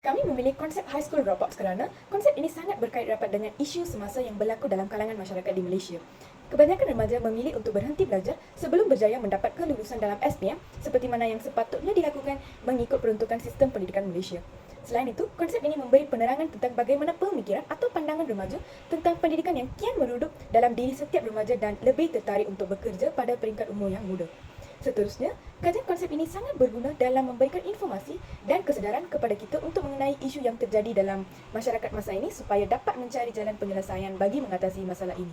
Kami memilih konsep high school dropouts kerana konsep ini sangat berkait rapat dengan isu semasa yang berlaku dalam kalangan masyarakat di Malaysia. Kebanyakan remaja memilih untuk berhenti belajar sebelum berjaya mendapat kelulusan dalam SPM seperti mana yang sepatutnya dilakukan mengikut peruntukan sistem pendidikan Malaysia. Selain itu, konsep ini memberi penerangan tentang bagaimana pemikiran atau pandangan remaja tentang pendidikan yang kian meruduk dalam diri setiap remaja dan lebih tertarik untuk bekerja pada peringkat umur yang muda. Seterusnya, kajian konsep ini sangat berguna dalam memberikan informasi dan kesedaran kepada kita untuk mengenai isu yang terjadi dalam masyarakat masa ini supaya dapat mencari jalan penyelesaian bagi mengatasi masalah ini.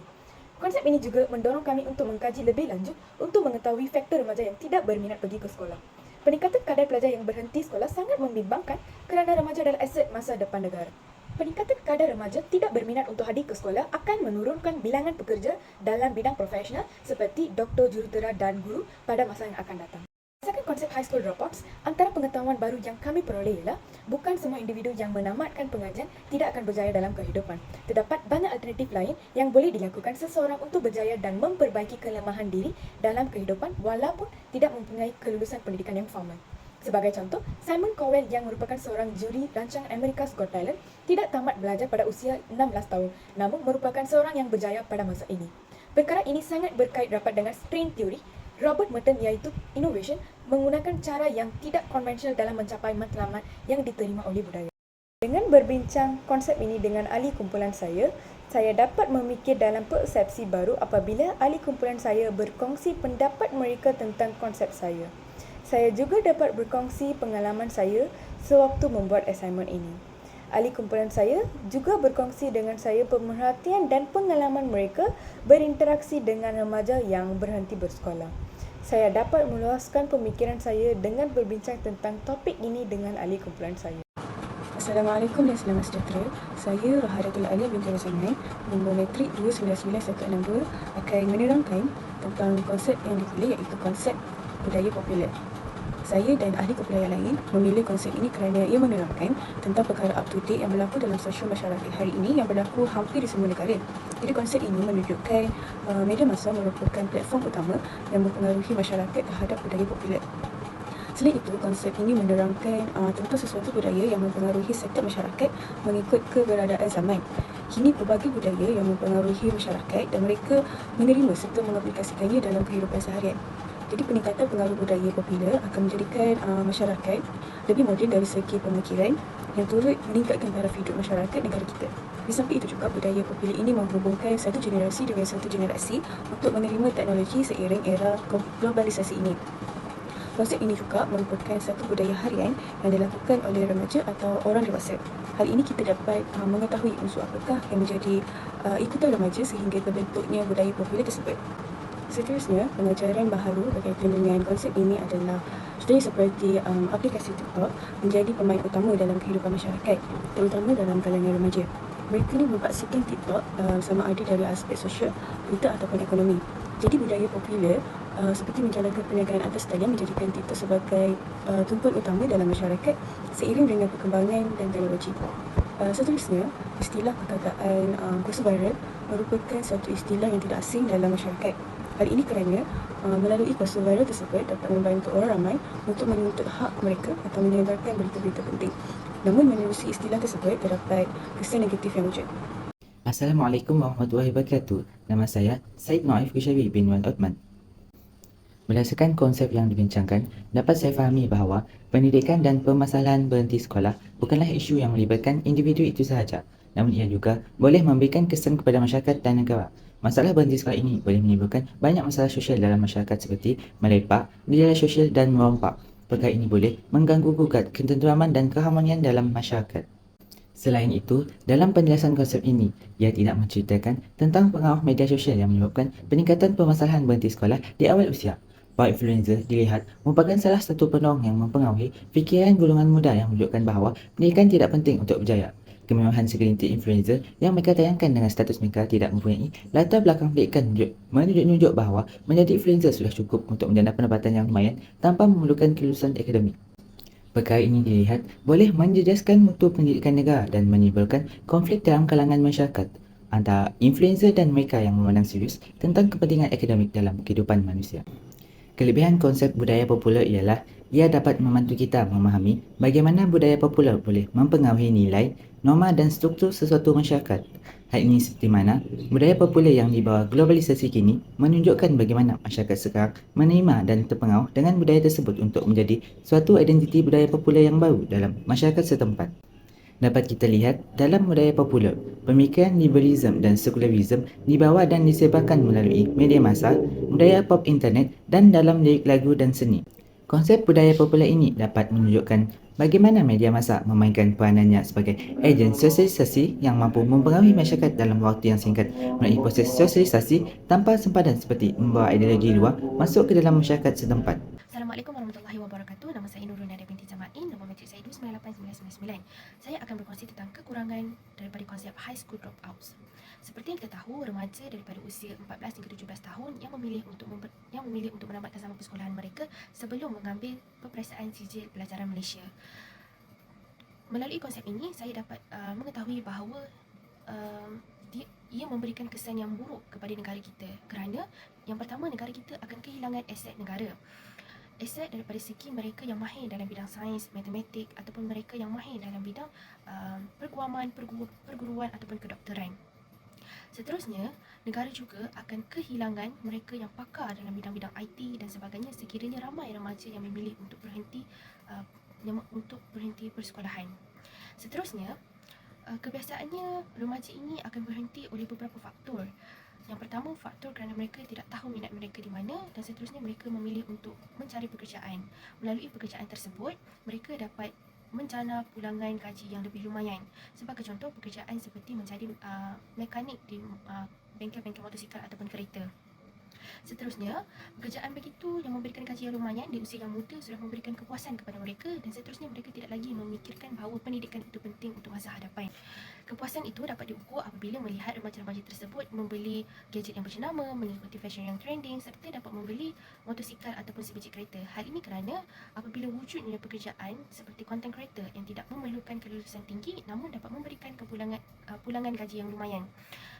Konsep ini juga mendorong kami untuk mengkaji lebih lanjut untuk mengetahui faktor remaja yang tidak berminat pergi ke sekolah. Peningkatan kadar pelajar yang berhenti sekolah sangat membimbangkan kerana remaja adalah aset masa depan negara. Peningkatan kadar remaja tidak berminat untuk hadir ke sekolah akan menurunkan bilangan pekerja dalam bidang profesional seperti doktor, jurutera dan guru pada masa yang akan datang. Berdasarkan konsep high school dropouts, antara pengetahuan baru yang kami peroleh ialah bukan semua individu yang menamatkan pengajian tidak akan berjaya dalam kehidupan. Terdapat banyak alternatif lain yang boleh dilakukan seseorang untuk berjaya dan memperbaiki kelemahan diri dalam kehidupan walaupun tidak mempunyai kelulusan pendidikan yang formal. Sebagai contoh, Simon Cowell yang merupakan seorang juri rancangan America's Got Talent tidak tamat belajar pada usia 16 tahun, namun merupakan seorang yang berjaya pada masa ini. Perkara ini sangat berkait rapat dengan string theory Robert Merton iaitu innovation menggunakan cara yang tidak konvensional dalam mencapai matlamat yang diterima oleh budaya. Dengan berbincang konsep ini dengan ahli kumpulan saya dapat memikir dalam persepsi baru apabila ahli kumpulan saya berkongsi pendapat mereka tentang konsep saya. Saya juga dapat berkongsi pengalaman saya sewaktu membuat assignment ini. Ahli kumpulan saya juga berkongsi dengan saya pemerhatian dan pengalaman mereka berinteraksi dengan remaja yang berhenti bersekolah. Saya dapat meluaskan pemikiran saya dengan berbincang tentang topik ini dengan ahli kumpulan saya. Assalamualaikum dan selamat sejahtera. Saya Rahadatul Alia binti Rasulullah, nombor metrik 299162 akan menerangkan tentang konsep yang dipilih iaitu konsep budaya popular. Saya dan ahli kumpulan yang lain memilih konsep ini kerana ia menerangkan tentang perkara up to date yang berlaku dalam sosial masyarakat hari ini yang berlaku hampir di semua negara. Jadi konsep ini menunjukkan media massa merupakan platform utama yang mempengaruhi masyarakat terhadap budaya popular. Selain itu, konsep ini menerangkan tentang sesuatu budaya yang mempengaruhi setiap masyarakat mengikut keberadaan zaman. Kini pelbagai budaya yang mempengaruhi masyarakat dan mereka menerima serta mengaplikasikannya dalam kehidupan seharian. Jadi peningkatan pengaruh budaya popular akan menjadikan masyarakat lebih moden dari segi pemikiran yang turut meningkatkan taraf hidup masyarakat negara kita. Di samping itu juga budaya popular ini menghubungkan satu generasi dengan satu generasi untuk menerima teknologi seiring era globalisasi ini. Konsep ini juga merupakan satu budaya harian yang dilakukan oleh remaja atau orang dewasa. Hal ini kita dapat mengetahui unsur apakah yang menjadi ikutan remaja sehingga terbentuknya budaya popular tersebut. Seterusnya, pengajaran baharu berkaitan dengan konsep ini adalah contohnya seperti aplikasi TikTok menjadi pemain utama dalam kehidupan masyarakat, terutama dalam kalangan remaja. Mereka ni berpaksikan TikTok sama ada dari aspek sosial, politik ataupun ekonomi. Jadi budaya popular seperti menjalankan perniagaan atas talian menjadikan TikTok sebagai tumpuan utama dalam masyarakat seiring dengan perkembangan dan teknologi. Seterusnya, istilah perkataan kuasa viral merupakan satu istilah yang tidak asing dalam masyarakat. Hal ini kerana melalui kuasa viral tersebut dapat membantu orang ramai untuk menuntut hak mereka atau menyebarkan berita-berita penting. Namun menerusi istilah tersebut terdapat kesan negatif yang wujud. Assalamualaikum warahmatullahi wabarakatuh. Nama saya Said Noaif Kushawi bin Wan Uthman. Berdasarkan konsep yang dibincangkan, dapat saya fahami bahawa pendidikan dan permasalahan berhenti sekolah bukanlah isu yang melibatkan individu itu sahaja, namun ia juga boleh memberikan kesan kepada masyarakat dan negara. Masalah berhenti sekolah ini boleh menimbulkan banyak masalah sosial dalam masyarakat seperti melepak, gejala sosial dan merompak. Perkara ini boleh mengganggu gugat ketenteraman dan keharmonian dalam masyarakat. Selain itu, dalam penjelasan konsep ini, ia tidak menceritakan tentang pengaruh media sosial yang menyebabkan peningkatan permasalahan berhenti sekolah di awal usia. Para influencer dilihat merupakan salah satu pendorong yang mempengaruhi fikiran golongan muda yang menunjukkan bahawa pendidikan tidak penting untuk berjaya. Kemewahan segelintir influencer yang mereka tayangkan dengan status mereka tidak mempunyai latar belakang pendidikan menunjuk bahawa menjadi influencer sudah cukup untuk menjana pendapatan yang lumayan tanpa memerlukan kelulusan akademik. Perkara ini dilihat boleh menjejaskan mutu pendidikan negara dan menimbulkan konflik dalam kalangan masyarakat antara influencer dan mereka yang memandang serius tentang kepentingan akademik dalam kehidupan manusia. Kelebihan konsep budaya popular ialah Ia dapat membantu kita memahami bagaimana budaya popular boleh mempengaruhi nilai, norma dan struktur sesuatu masyarakat. Hal ini seperti mana budaya popular yang di bawah globalisasi kini menunjukkan bagaimana masyarakat sekarang menerima dan terpengaruh dengan budaya tersebut untuk menjadi suatu identiti budaya popular yang baru dalam masyarakat setempat. Dapat kita lihat dalam budaya popular, pemikiran liberalism dan sekularism dibawa dan disebarkan melalui media massa, budaya pop internet dan dalam lirik lagu dan seni. Konsep budaya popular ini dapat menunjukkan bagaimana media massa memainkan peranannya sebagai ejen sosialisasi yang mampu mempengaruhi masyarakat dalam waktu yang singkat melalui proses sosialisasi tanpa sempadan seperti membawa ideologi luar masuk ke dalam masyarakat setempat. Assalamualaikum warahmatullahi wabarakatuh. Nama saya Nurul Nadia binti Jamain. Nombor matrik saya 2989999. Saya akan berkongsi tentang kekurangan daripada konsep high school dropouts. Seperti yang kita tahu, remaja daripada usia 14 hingga 17 tahun yang memilih untuk menamatkan zaman persekolahan mereka sebelum mengambil peperiksaan sijil pelajaran Malaysia. Melalui konsep ini, saya dapat mengetahui bahawa ia memberikan kesan yang buruk kepada negara kita, kerana yang pertama, negara kita akan kehilangan aset negara. Aset daripada segi mereka yang mahir dalam bidang sains, matematik ataupun mereka yang mahir dalam bidang perguaman, perguruan ataupun kedokteran. Seterusnya, negara juga akan kehilangan mereka yang pakar dalam bidang-bidang IT dan sebagainya sekiranya ramai remaja yang memilih untuk berhenti persekolahan. Seterusnya, kebiasaannya remaja ini akan berhenti oleh beberapa faktor. Yang pertama, faktor kerana mereka tidak tahu minat mereka di mana, dan seterusnya mereka memilih untuk mencari pekerjaan. Melalui pekerjaan tersebut, mereka dapat menjana pulangan gaji yang lebih lumayan. Sebagai contoh, pekerjaan seperti menjadi mekanik di bengkel-bengkel motosikal ataupun kereta. Seterusnya, pekerjaan begitu yang memberikan gaji yang lumayan di usia yang muda sudah memberikan kepuasan kepada mereka, dan seterusnya mereka tidak lagi memikirkan bahawa pendidikan itu penting untuk masa hadapan. Kepuasan itu dapat diukur apabila melihat remaja-remaja tersebut membeli gadget yang berjenama, mengikuti fashion yang trending serta dapat membeli motosikal ataupun sebiji kereta. Hal ini kerana apabila wujudnya pekerjaan seperti content creator yang tidak memerlukan kelulusan tinggi namun dapat memberikan pulangan gaji yang lumayan.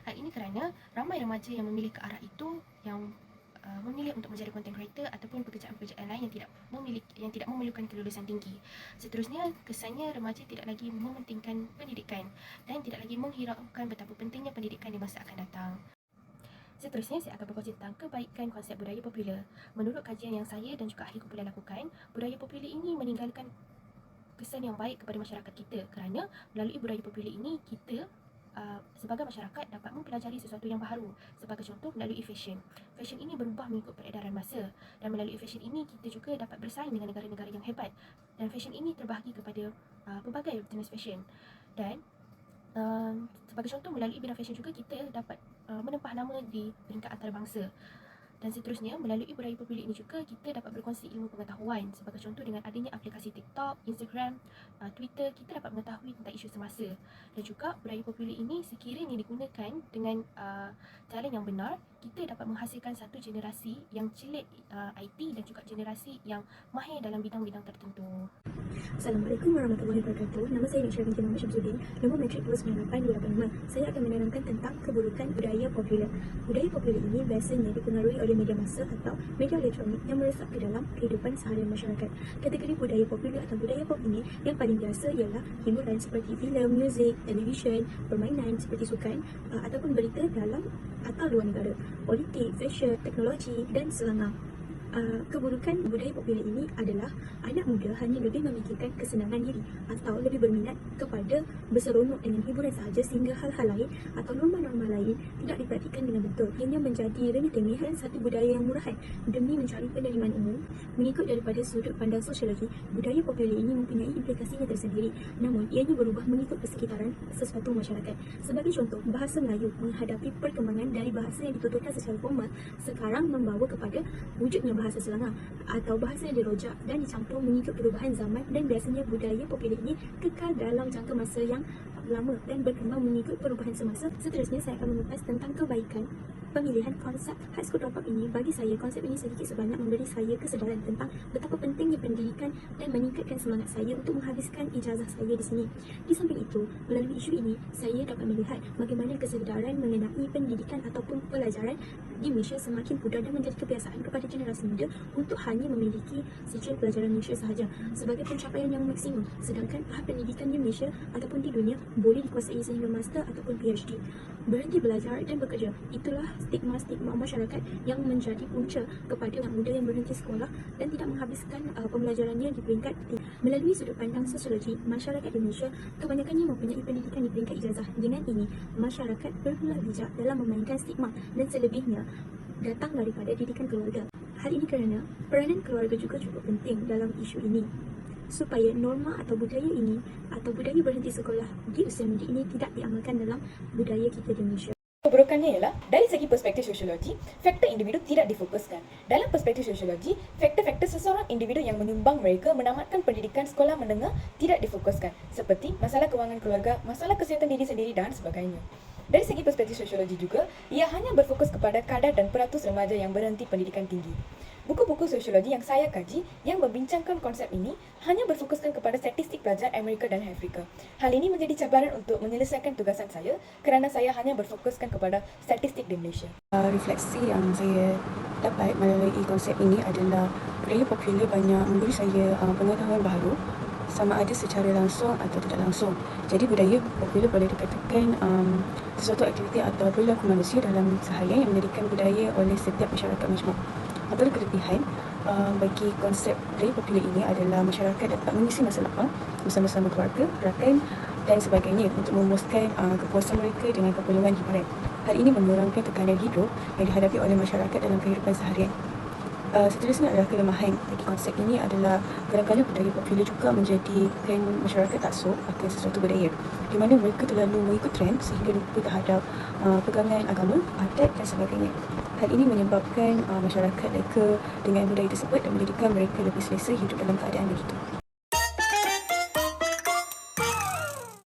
Hal ini kerana ramai remaja yang memilih ke arah itu, yang memilih untuk menjadi content creator ataupun pekerjaan-pekerjaan lain yang tidak memerlukan kelulusan tinggi. Seterusnya, kesannya remaja tidak lagi mementingkan pendidikan dan tidak lagi menghiraukan betapa pentingnya pendidikan di masa akan datang. Seterusnya, saya akan berkongsi tentang kebaikan konsep budaya popular. Menurut kajian yang saya dan juga ahli kumpulan lakukan, budaya popular ini meninggalkan kesan yang baik kepada masyarakat kita, kerana melalui budaya popular ini kita sebagai masyarakat dapat mempelajari sesuatu yang baru. Sebagai contoh, melalui fashion. Fashion ini berubah mengikut peredaran masa, dan melalui fashion ini kita juga dapat bersaing dengan negara-negara yang hebat. Dan fashion ini terbahagi kepada pelbagai jenis fashion. Dan sebagai contoh, melalui bidang fashion juga kita dapat menempah nama di peringkat antarabangsa. Dan seterusnya, melalui budaya popular ini juga kita dapat berkongsi ilmu pengetahuan. Sebagai contoh, dengan adanya aplikasi TikTok, Instagram, Twitter, kita dapat mengetahui tentang isu semasa. Dan juga budaya popular ini sekiranya digunakan dengan jalan yang benar, kita dapat menghasilkan satu generasi yang celik IT dan juga generasi yang mahir dalam bidang-bidang tertentu. Assalamualaikum warahmatullahi wabarakatuh. Nama saya Nisha binti Muhammad Syamsuddin. Nombor matrik 298-285. Saya akan menerangkan tentang keburukan budaya popular. Budaya popular ini biasanya dipengaruhi oleh media massa atau media elektronik yang meresap ke dalam kehidupan seharian masyarakat. Kategori budaya popular atau budaya pop ini yang paling biasa ialah hiburan seperti filem, muzik, televisyen, permainan seperti sukan ataupun berita dalam atau luar negara, politik, fashion, teknologi dan selangor. Keburukan budaya popular ini adalah anak muda hanya lebih memikirkan kesenangan diri atau lebih berminat kepada berseronok dengan hiburan sahaja, sehingga hal-hal lain atau norma-norma lain tidak diperhatikan dengan betul. Ianya menjadi remeh-temeh satu budaya yang murahan demi mencari penerimaan umum. Mengikut daripada sudut pandang sosiologi, budaya popular ini mempunyai implikasinya tersendiri, namun ianya berubah mengikut persekitaran sesuatu masyarakat. Sebagai contoh, bahasa Melayu menghadapi perkembangan dari bahasa yang dituturkan secara formal sekarang membawa kepada wujudnya bahasa selangor atau bahasa yang dirojak dan dicampur mengikut perubahan zaman, dan biasanya budaya popular ini kekal dalam jangka masa yang lama dan berkembang mengikut perubahan semasa. Seterusnya, saya akan mengupas tentang kebaikan Pemilihan konsep high school drop-out ini, bagi saya, konsep ini sedikit sebanyak memberi saya kesedaran tentang betapa pentingnya pendidikan dan meningkatkan semangat saya untuk menghabiskan ijazah saya di sini. Di samping itu, melalui isu ini, saya dapat melihat bagaimana kesedaran mengenai pendidikan ataupun pelajaran di Malaysia semakin pudar dan menjadi kebiasaan kepada generasi muda untuk hanya memiliki sijil pelajaran Malaysia sahaja sebagai pencapaian yang maksimum, sedangkan tahap pendidikan di Malaysia ataupun di dunia boleh dikuasai sehingga master ataupun PhD. Berhenti belajar dan bekerja, itulah stigma-stigma masyarakat yang menjadi punca kepada anak muda yang berhenti sekolah dan tidak menghabiskan pembelajarannya di peringkat tinggi. Melalui sudut pandang sosiologi, masyarakat di Malaysia kebanyakannya mempunyai pendidikan di peringkat ijazah. Dengan ini, masyarakat berbelah bijak dalam memainkan stigma dan selebihnya datang daripada didikan keluarga. Hal ini kerana peranan keluarga juga cukup penting dalam isu ini, supaya norma atau budaya ini atau budaya berhenti sekolah di usia muda ini tidak diamalkan dalam budaya kita di Malaysia. Keburukannya ialah, dari segi perspektif sosiologi, faktor individu tidak difokuskan. Dalam perspektif sosiologi, faktor-faktor seseorang individu yang menyumbang mereka menamatkan pendidikan sekolah menengah tidak difokuskan, seperti masalah kewangan keluarga, masalah kesihatan diri sendiri dan sebagainya. Dari segi perspektif sosiologi juga, ia hanya berfokus kepada kadar dan peratus remaja yang berhenti pendidikan tinggi. Buku-buku sosiologi yang saya kaji yang membincangkan konsep ini hanya berfokuskan kepada statistik pelajar Amerika dan Afrika. Hal ini menjadi cabaran untuk menyelesaikan tugasan saya kerana saya hanya berfokuskan kepada statistik di Malaysia. Refleksi yang saya dapat melalui konsep ini adalah budaya popular banyak memberi saya pengetahuan baru sama ada secara langsung atau tidak langsung. Jadi budaya popular boleh dikatakan sesuatu aktiviti atau perilaku manusia dalam seharian yang menjadikan budaya oleh setiap masyarakat majmuk. Antara kelebihan bagi konsep budaya popular ini adalah masyarakat dapat mengisi masa lapang bersama-sama keluarga, rakan dan sebagainya untuk memuaskan kepuasan mereka dengan keperluan hiburan. Hal ini mengurangkan tekanan hidup yang dihadapi oleh masyarakat dalam kehidupan seharian. Seterusnya adalah kelemahan bagi konsep ini adalah kadang-kadang budaya popular juga menjadikan masyarakat taksub akan sesuatu budaya di mana mereka terlalu mengikut trend sehingga lupa terhadap pegangan agama, adat dan sebagainya. Hal ini menyebabkan masyarakat leka dengan budaya tersebut dan menjadikan mereka lebih selesa hidup dalam keadaan begitu.